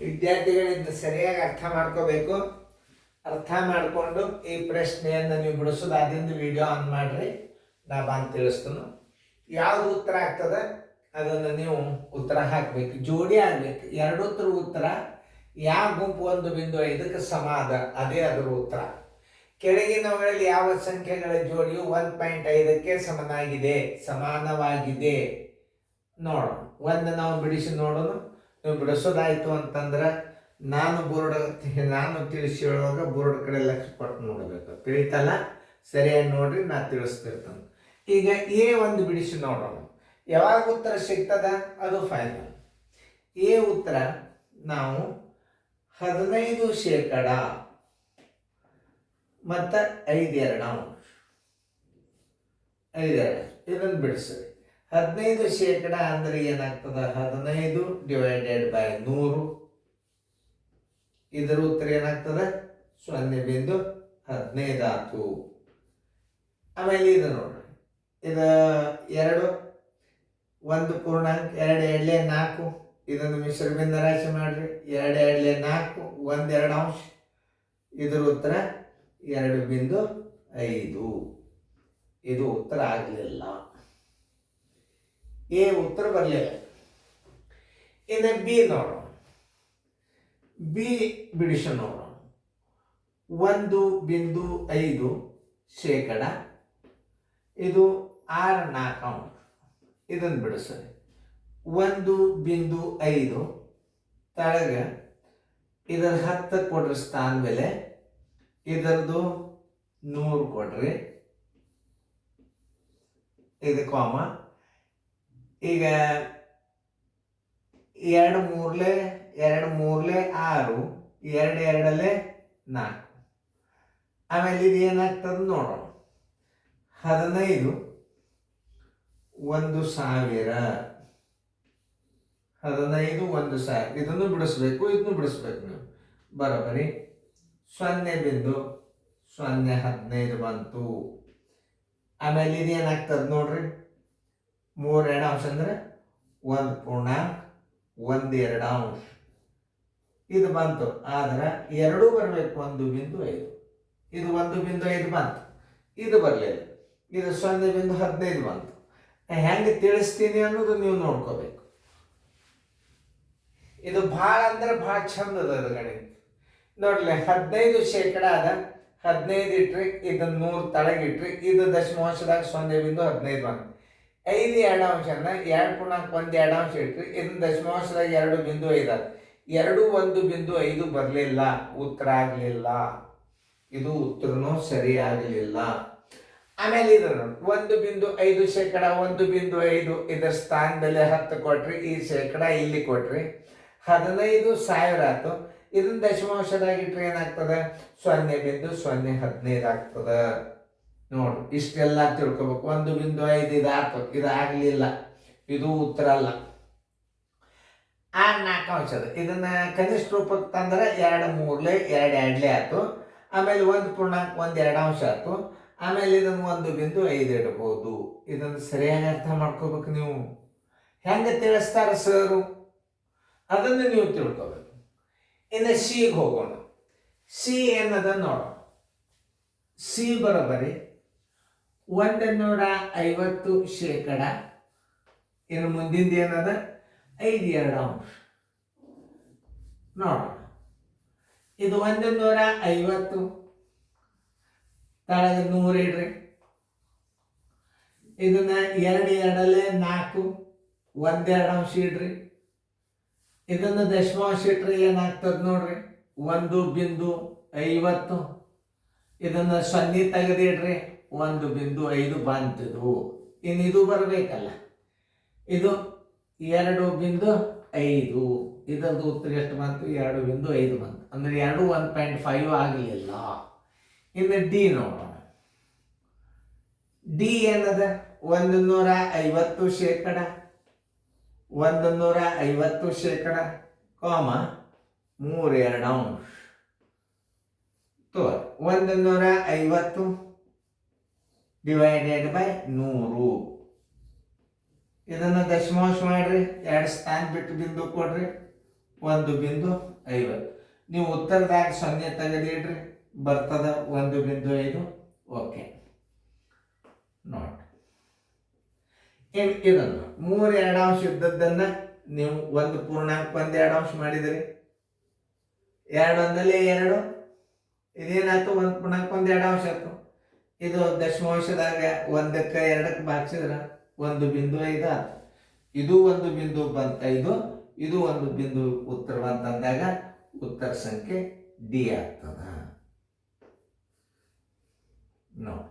ವಿದ್ಯಾರ್ಥಿಗಳಿಂದ ಸರಿಯಾಗಿ ಅರ್ಥ ಮಾಡ್ಕೋಬೇಕು. ಅರ್ಥ ಮಾಡಿಕೊಂಡು ಈ ಪ್ರಶ್ನೆಯನ್ನು ನೀವು ಬಿಡಿಸೋದು ಅದರಿಂದ ವಿಡಿಯೋ ಆನ್ ಮಾಡಿರಿ, ನಾ ಬಂದು ತಿಳಿಸ್ತೀನಿ. ಯಾವುದು ಉತ್ತರ ಆಗ್ತದೆ ಅದನ್ನು ನೀವು ಉತ್ತರ ಹಾಕಬೇಕು. ಜೋಡಿ ಆಗಬೇಕು. ಎರಡುತ್ತರ ಉತ್ತರ ಯಾವ ಗುಂಪು 1.5ಕ್ಕೆ ಸಮ ಅದ ಅದೇ ಅದರ ಉತ್ತರ. ಕೆಳಗಿನವುಗಳಲ್ಲಿ ಯಾವ ಸಂಖ್ಯೆಗಳ ಜೋಡಿಯು 1.5ಕ್ಕೆ ಸಮಾನವಾಗಿದೆ ನೋಡೋಣ. ಒಂದು ನಾವು ಬಿಡಿಸಿ ನೋಡೋಣ. ನೀವು ಬಿಡಿಸೋದಾಯ್ತು ಅಂತಂದ್ರೆ ನಾನು ತಿಳಿಸಿ ಹೇಳುವಾಗ ಬೋರ್ಡ್ ಕಡೆ ಲಕ್ಷ ಕೊಟ್ಟು ನೋಡಬೇಕು. ತಿಳಿತಲ್ಲ? ಸರಿಯಾಗಿ ನೋಡ್ರಿ, ನಾ ತಿಳಿಸ್ತಿರ್ತೇನೆ. ಈಗ ಒಂದು ಬಿಡಿಸಿ ನೋಡೋಣ. ಯಾವಾಗ ಉತ್ತರ ಸಿಗ್ತದ ಅದು ಫೈನಲ್. ಉತ್ತರ ನಾವು 15% ಮತ್ತು 5/2 ಇದನ್ನು ಬಿಡಿಸ್ರಿ. 15% ಅಂದ್ರೆ ಏನಾಗ್ತದ? 15/100. ಇದರ ಉತ್ತರ ಏನಾಗ್ತದೆ? 0.15 ಆಯ್ತು. ಆಮೇಲೆ ಇದು ನೋಡ್ರಿ, ಇದು 2 1 ಪೂರ್ಣಾಂಕ 2 2 4. ಇದನ್ನು ಮಿಶ್ರ ಬಿಂದು ರಾಶಿ ಮಾಡ್ರಿ. 2 2 4 1 2 ಇದರ ಉತ್ತರ 2.5. ಇದು ಉತ್ತರ ಆಗಲಿಲ್ಲ. ಉತ್ತರ ಬರಲಿಲ್ಲ. ಇನ್ನು ಬಿ ನೋಡೋಣ. ಬಿ ಬಿಡಿಸಿ ನೋಡೋಣ. 1.5% ಇದು 6/4. ಇದನ್ನು ಬಿಡಿಸ್ರಿ. 1.5 ತಳಗ ಇದರ 10 ಕೊಡ್ರಿ ಸ್ಥಾನ ಬೆಲೆ. ಇದರದು 100 ಕೊಡ್ರಿ. ಇದು ಕಾಮ. ಈಗ 2 3 6 2 2 4. ಆಮೇಲೆ ಇದು ಏನಾಗ್ತದೆ ನೋಡೋಣ. 15 1,000. 15 1,000. ಇದನ್ನು ಬಿಡಿಸ್ಬೇಕು, ಇದನ್ನು ಬಿಡಿಸ್ಬೇಕು ನೀವು ಬರೋಬರಿ. 0.015 ಬಂತು. ಆಮೇಲೆ ಇದು ಏನಾಗ್ತದೆ ನೋಡ್ರಿ. 3 2 ಅಂದ್ರೆ 1.12. ಇದು ಬಂತು. ಆದ್ರೆ 2 ಬರಬೇಕು. 1.5. ಇದು 1.5 ಬಂತು. ಇದು ಬರಲಿಲ್ಲ. ಇದು 0.15 ಬಂತು. ಹೆಂಗೆ ತಿಳಿಸ್ತೀನಿ ಅನ್ನೋದು ನೀವು ನೋಡ್ಕೋಬೇಕು. ಇದು ಭಾಳ ಅಂದ್ರೆ ಭಾಳ ಚಂದ ಅದ ಗಣಿತ. ನೋಡ್ಲಿ, 15% ಅದ. 15 ಇಟ್ರಿ, ಇದನ್ನ 100 ತಳಗಿಟ್ರಿ. ಇದು ದಶಮಾಂಶದಾಗ 0.15 ಬಂತು. 5 2 ಅಂದ್ರೆ 2 ಪೂರ್ಣಾಂಕ 1 2 ಇಟ್ರಿ. ಇದನ್ನ ದಶಮಾಂಶದಾಗ 2.5 ಅದ. 2 1.5 ಬರಲಿಲ್ಲ, ಉತ್ತರ ಆಗಲಿಲ್ಲ. ಇದು ಉತ್ತರನೂ ಸರಿ ಆಗಲಿಲ್ಲ. ಆಮೇಲೆ ಇದನ್ನು 1.5%, 1.5 ಇದರ ಸ್ಥಾನ ಬೆಲೆ 10 ಕೊಟ್ರಿ. ಈ ಶೇಕಡ ಇಲ್ಲಿ ಕೊಟ್ರಿ. 15,000 ಆಯ್ತು. ಇದನ್ನ ದಶಮಾಂಶದಾಗ ಇಟ್ರೆ ಏನಾಗ್ತದೆ? 0.015 ಆಗ್ತದೆ. ನೋಡ್ರಿ, ಇಷ್ಟೆಲ್ಲ ತಿಳ್ಕೊಬೇಕು. 1.5 ಇದಾಯ್ತು. ಇದಾಗಲಿಲ್ಲ, ಇದು ಉತ್ತರ ಅಲ್ಲ. 6/4 ಇದನ್ನ ಕನಿಷ್ಠ ರೂಪಕ್ಕೆ ತಂದ್ರೆ 2 3 2 2 ಆಯ್ತು. ಆಮೇಲೆ 1 ಪೂರ್ಣಾಂಕ 1 2 ಆಯ್ತು. ಆಮೇಲೆ ಇದನ್ನು 1.5 ಇಡ್ಬೋದು. ಇದನ್ನು ಸರಿಯಾಗಿ ಅರ್ಥ ಮಾಡ್ಕೋಬೇಕು ನೀವು. ಹೆಂಗೆ ತಿಳಿಸ್ತಾರ ಸರು ಅದನ್ನು ನೀವು ತಿಳ್ಕೋಬೇಕು. ಇನ್ನು ಸಿಗೆ ಹೋಗೋಣ. ಸಿ ಏನದ ನೋಡೋಣ. ಸಿ ಬರೋಬರಿ 150%. ಇನ್ನು ಮುಂದಿಂದ ಏನದ? 5/2 ನೋಡೋಣ. ಇದು 150 ತಳಗ 100 ಇಡ್ರಿ. ಇದನ್ನ 2 2 4 1 2 ಇಡ್ರಿ. ಇದನ್ನ ದಶಮಾಂಶ ಇಟ್ರೆ ಏನಾಗ್ತದೆ ನೋಡ್ರಿ. 1.50. ಇದನ್ನ 0 ತೆಗೆದಿಡ್ರಿ. 1.5 ಬಂತಿದ್ವು. ಇನ್ನು ಇದು ಬರಬೇಕಲ್ಲ. ಇದು 2.5. ಇದರದ್ದು ಉತ್ತರ ಎಷ್ಟು ಬಂತು? 2.5 ಬಂತು. ಅಂದ್ರೆ 2 1.5 ಆಗಲಿಲ್ಲ. ಇನ್ನು ಡಿ ನೋಡೋಣ. ಡಿ ಏನದ? 150%. 150%, 3/2. 150 ಡಿವೈಡೆಡ್ ಬೈ 100. ಇದನ್ನು ದಶಮಾಂಶ ಮಾಡ್ರಿ. 2 ಸ್ಥಾನ ಬಿಟ್ಟು ಬಿಂದು ಕೊಡ್ರಿ. 1.50. ನೀವು ಉತ್ತರದಾಗ 0 ತೆಗೆದಿಡ್ರಿ, ಬರ್ತದ 1.5. ಓಕೆ ನೋಡಿ, ಇದನ್ನು 3 2 ಇದ್ದದ್ದನ್ನ ನೀವು 1 ಪೂರ್ಣಾಂಕ 1 2 ಮಾಡಿದ್ರಿ. 2 ಒಂದಲ್ಲಿ 2, ಇದೇನಾಯ್ತು 1 ಪೂರ್ಣಾಂಕ 1 2 ಆಯ್ತು. ಇದು ದಶಮಾಂಶದಾಗ 1ಕ್ಕೆ 2ಕ್ಕೆ ಭಾಗಿಸಿದ್ರೆ 1.5 ಆಯ್ತು. ಇದು 1 ಬಿಂದು ಬಂತ, ಇದು 1 ಬಿಂದು ಉತ್ತರ ಬಂತಂದಾಗ ಉತ್ತರ ಸಂಖ್ಯೆ ಡಿ ಆಗ್ತದ. ನೋಡಿ,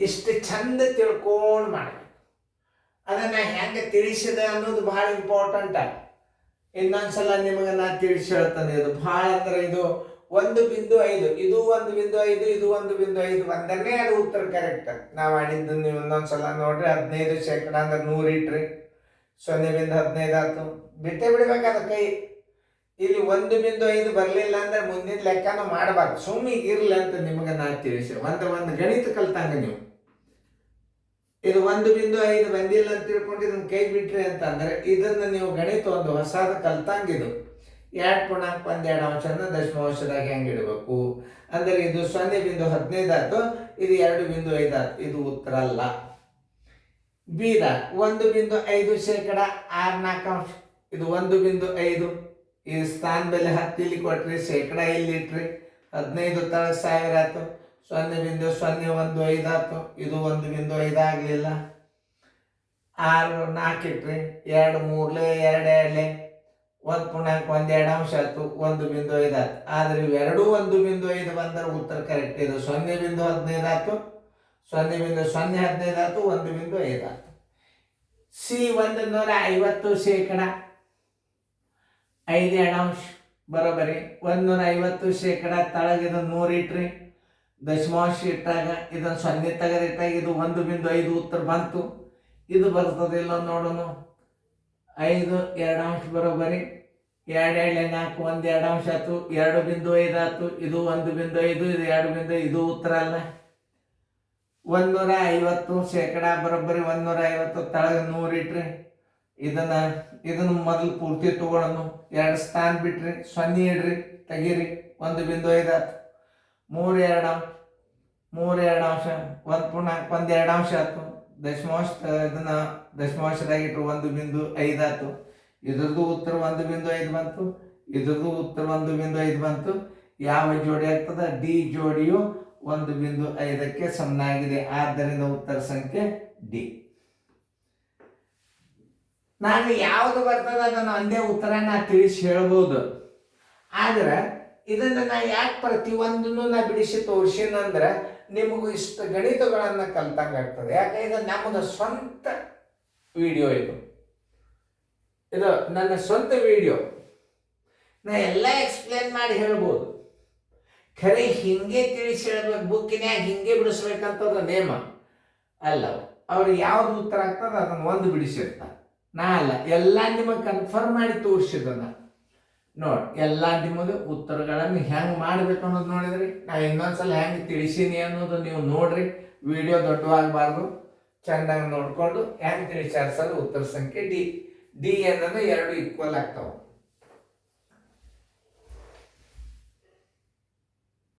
ಇಷ್ಟು ಚಂದ ತಿಳ್ಕೊಂಡು ಮಾಡಬೇಕು. ಅದನ್ನ ಹೆಂಗೆ ತಿಳಿಸಿದೆ ಅನ್ನೋದು ಬಹಳ ಇಂಪಾರ್ಟೆಂಟ್. ಇನ್ನೊಂದ್ಸಲ ನಿಮಗೆ ನಾ ತಿಳಿಸಿ ಹೇಳ್ತಾನೆ. ಇದು ಬಹಳ ಅಂದ್ರೆ ಇದು 1.5, ಇದು 1.5, ಇದು 1.5 ಬಂದರೆ ಅದು ಉತ್ತರ ಕರೆಕ್ಟ್. ನಾವು ಮಾಡಿದ್ದು ನೀವು ಇನ್ನೊಂದ್ಸಲ ನೋಡ್ರಿ. 15% ಅಂದ್ರೆ 100 ಇಟ್ರಿ, 0.15 ಆಯ್ತು. ಬಿಟ್ಟೇ ಬಿಡ್ಬೇಕಾದ ಕೈ. ಇಲ್ಲಿ 1.5 ಬರಲಿಲ್ಲ ಅಂದ್ರೆ ಮುಂದಿನ ಲೆಕ್ಕನೂ ಮಾಡಬಾರ್ದು, ಸುಮ್ಮನೆ ಇರ್ಲಿ ಅಂತ ನಿಮಗೆ ನಾ ತಿಳಿಸಿ. ಒಂದು ಗಣಿತ ಕಲ್ತಂಗ ನೀವು. ಇದು 1.5 ಬಂದಿಲ್ಲ ಅಂತ ತಿಳ್ಕೊಂಡು ಇದನ್ನ ಕೈ ಬಿಟ್ರಿ ಅಂತಂದ್ರೆ ಇದನ್ನ ನೀವು ಗಣಿತ ಒಂದು ಹೊಸಾದ ಕಲ್ತಂಗಿದು. 2 ಪೂರ್ಣಾಂಕ 1 2 ದಶಮಾಂಶದಾಗ ಹೆಂಗೆ ಇಡಬೇಕು ಅಂದ್ರೆ ಇದು 0.15 ಆಯ್ತು, ಇದು 2.5 ಆಯ್ತು. ಇದು ಉತ್ತರ ಅಲ್ಲ. ಬೀದ 1.5% 6/4. ಇದು 1.5. ಈ ಸ್ಥಾನ ಬೆಲೆ 10 ಇಲ್ಲಿ ಕೊಟ್ರಿ, ಶೇಕಡ ಇಲ್ಲಿ ಇಟ್ರಿ, 15 ತಳ 1000 ಆಯ್ತು. 0.015 ಆಯ್ತು. ಇದು 1.5 ಆಗಲಿಲ್ಲ. 6 4 ಇಟ್ರಿ, 2 3 2 2 1 ಪೂರ್ಣಾಂಕ 1 2 ಆಯ್ತು. 1.5 ಆಯ್ತು. ಆದ್ರೆ ಇವೆರಡೂ 1.5 ಬಂದರೆ ಉತ್ತರ ಕರೆಕ್ಟ್. ಇದು 0.15 ಆಯ್ತು, 0.015 ಆಯ್ತು, 1.5 ಆಯ್ತು. ಸಿ 150% 5 2 ಬರೋಬರಿ. 150% ತಳಗಿದ 100 ಇಟ್ರಿ, ದಶಮಾಂಶ ಇಟ್ಟಾಗ ಇದನ್ನು 0 ತೆಗೆದಿಟ್ಟಾಗ ಇದು 1.5 ಉತ್ತರ ಬಂತು. ಇದು ಬರ್ತದಿಲ್ಲ ನೋಡೋಣ. 5 2 ಬರೋಬರಿ. 2 2 4 1 2 ಆಯ್ತು, 2.5 ಆಯ್ತು. ಇದು 1.5, ಇದು 2.5, ಇದು ಉತ್ತರ ಅಲ್ಲ. 150% ಬರೋಬ್ಬರಿ. 150 ತಳಗ 100 ಇಟ್ರಿ, ಇದನ್ನು ಮೊದಲು ಪೂರ್ತಿ ತಗೊಳ್ಳೋಣ. 2 ಸ್ಥಾನ ಬಿಟ್ರಿ, 0 ಇಡ್ರಿ, ತೆಗೀರಿ, 1.5 ಆಯ್ತು. 3 2 1 ಪೂರ್ಣಾಂಕ 1 2 ಆಯ್ತು. ದಶಮಾಂಶ ಇದನ್ನ ದಶಮಾಂಶದಾಗ ಇಟ್ರು 1.5 ಆಯ್ತು. ಇದ್ರದ್ದು ಉತ್ತರ 1.5 ಬಂತು, ಇದ್ರದ್ದು ಉತ್ತರ 1.5 ಬಂತು. ಯಾವ ಜೋಡಿ ಆಗ್ತದ? ಡಿ ಜೋಡಿಯು 1.5ಕ್ಕೆ ಸಮನಾಗಿದೆ. ಆದ್ದರಿಂದ ಉತ್ತರ ಸಂಖ್ಯೆ ಡಿ. ನಾನು ಯಾವುದು ಬರ್ತದ ಅದನ್ನು ಒಂದೇ ಉತ್ತರ ನಾ ತಿಳಿಸಿ ಹೇಳ್ಬೋದು. ಆದ್ರೆ ಇದನ್ನ ನಾ ಯಾಕೆ ಪ್ರತಿಯೊಂದನ್ನು ನಾ ಬಿಡಿಸಿ ತೋರಿಸಿನಂದ್ರೆ ನಿಮಗೂ ಇಷ್ಟು ಗಣಿತಗಳನ್ನು ಕಲ್ತಂಗ ಆಗ್ತದೆ. ಯಾಕೆ ಇದು ನಮ್ಮದು ಸ್ವಂತ ವಿಡಿಯೋ. ಇದು ನನ್ನ ಸ್ವಂತ ವಿಡಿಯೋ. ನಾ ಎಲ್ಲ ಎಕ್ಸ್ಪ್ಲೇನ್ ಮಾಡಿ ಹೇಳ್ಬೋದು. ಖರೆ ಹಿಂಗೆ ತಿಳಿಸಿ ಹೇಳ್ಬೇಕು, ಬುಕ್ಕಿನ್ಯಾಗ ಹಿಂಗೆ ಬಿಡಿಸ್ಬೇಕಂತದ ನೇಮ ಅಲ್ಲ. ಅವ್ರು ಯಾವ್ದು ಉತ್ತರ ಆಗ್ತದ ಅದನ್ನು ಒಂದು ಬಿಡಿಸಿರ್ತಾರೆ. ನಾ ಅಲ್ಲ, ಎಲ್ಲ ನಿಮಗೆ ಕನ್ಫರ್ಮ್ ಮಾಡಿ ತೋರಿಸಿದನ ನೋಡಿ. ಎಲ್ಲ ನಿಮ್ಮದು ಉತ್ತರಗಳನ್ನು ಹೆಂಗೆ ಮಾಡ್ಬೇಕು ಅನ್ನೋದು ನೋಡಿದ್ರಿ. ನಾ ಇನ್ನೊಂದ್ಸಲ ಹೆಂಗೆ ತಿಳಿಸೀನಿ ಅನ್ನೋದು ನೀವು ನೋಡ್ರಿ. ವಿಡಿಯೋ ದೊಡ್ಡವಾಗಬಾರ್ದು, ಚೆಂದಾಗಿ ನೋಡ್ಕೊಂಡು ಹೆಂಗೆ ತಿಳಿಸಾರ್ಸೋದು. ಉತ್ತರ ಸಂಖ್ಯೆ ಡಿ. ಡಿ ಅನ್ನೋದು 2 ಈಕ್ವಲ್ ಆಗ್ತಾವೆ.